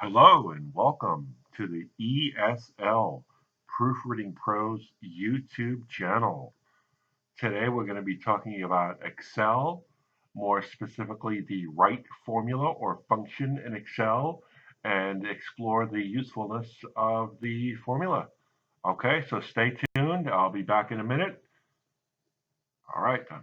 Hello and welcome to the ESL Proofreading Pros YouTube channel. Today we're going to be talking about Excel, more specifically the right formula or function in Excel, and explore the usefulness of the formula. Okay, so stay tuned. I'll be back in a minute. All right, then.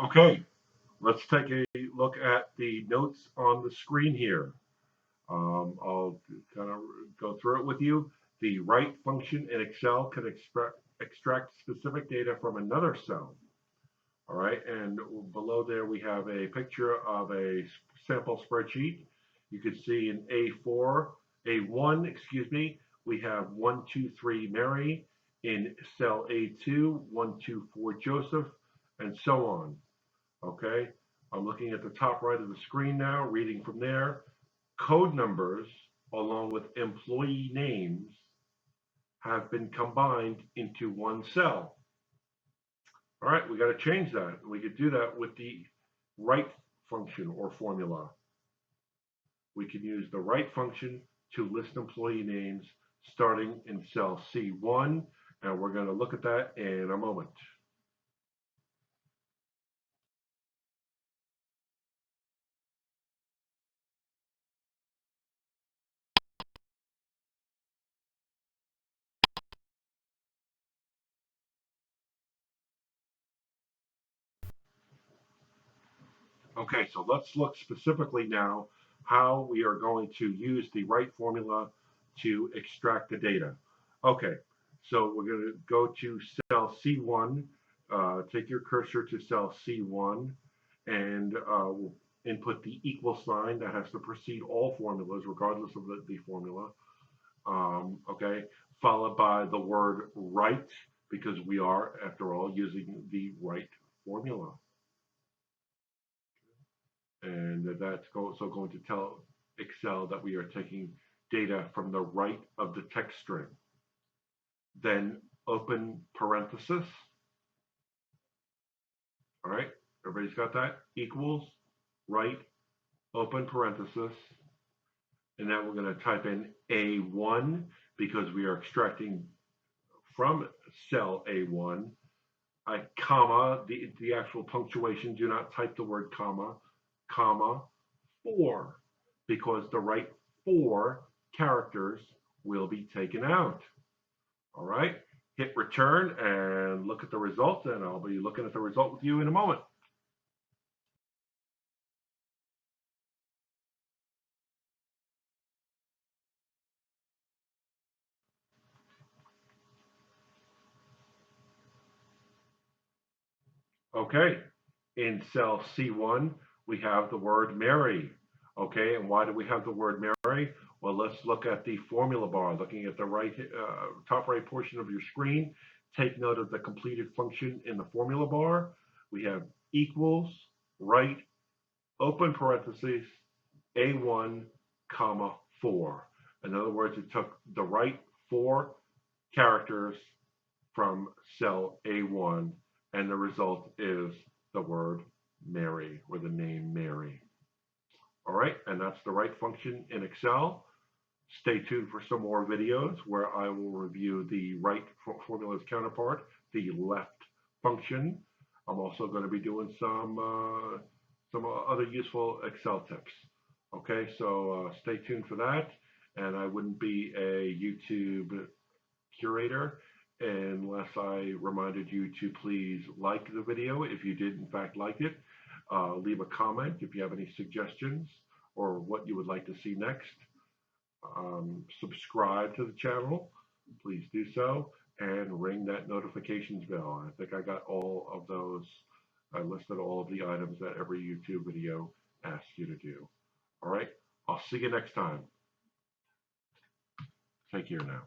Okay, let's take a look at the notes on the screen here. I'll kind of go through it with you. The right function in Excel can extract specific data from another cell. All right, and below there we have a picture of a sample spreadsheet. You can see in A1, excuse me, we have 123 Mary. In cell A2, 124 Joseph, and so on. Okay, I'm looking at the top right of the screen now, reading from there. Code numbers, along with employee names, have been combined into one cell. All right, we got to change that. We could do that with the right function or formula. We can use the right function to list employee names starting in cell C1, and we're going to look at that in a moment. Okay, so let's look specifically now how we are going to use the right formula to extract the data. Okay, so we're going to go to cell C1, take your cursor to cell C1 and input the equal sign that has to precede all formulas regardless of the formula. Okay, followed by the word right because we are, after all, using the right formula. And that's also going to tell Excel that we are taking data from the right of the text string. Then open parenthesis. All right, everybody's got that? Equals, right, open parenthesis. And then we're going to type in A1 because we are extracting from cell A1. Comma, the actual punctuation, do not type the word comma, 4, because the right 4 characters will be taken out. All right, hit return and look at the result, and I'll be looking at the result with you in a moment. Okay, in cell C1, we have the word Mary. Okay, and why do we have the word Mary? Well, let's look at the formula bar. Looking at the right, top right portion of your screen, take note of the completed function in the formula bar. We have equals, right, open parentheses, A1, comma, 4. In other words, it took the right 4 characters from cell A1, and the result is the word Mary, or the name Mary. All right, and that's the right function in Excel. Stay tuned for some more videos where I will review the right formula's counterpart, the left function. I'm also going to be doing some other useful Excel tips. Okay, so stay tuned for that. And I wouldn't be a YouTube curator unless I reminded you to please like the video if you did in fact like it. Leave a comment if you have any suggestions or what you would like to see next. Subscribe to the channel, please do so, and ring that notifications bell. I think I got all of those. I listed all of the items that every YouTube video asks you to do. All right, I'll see you next time. Take care now.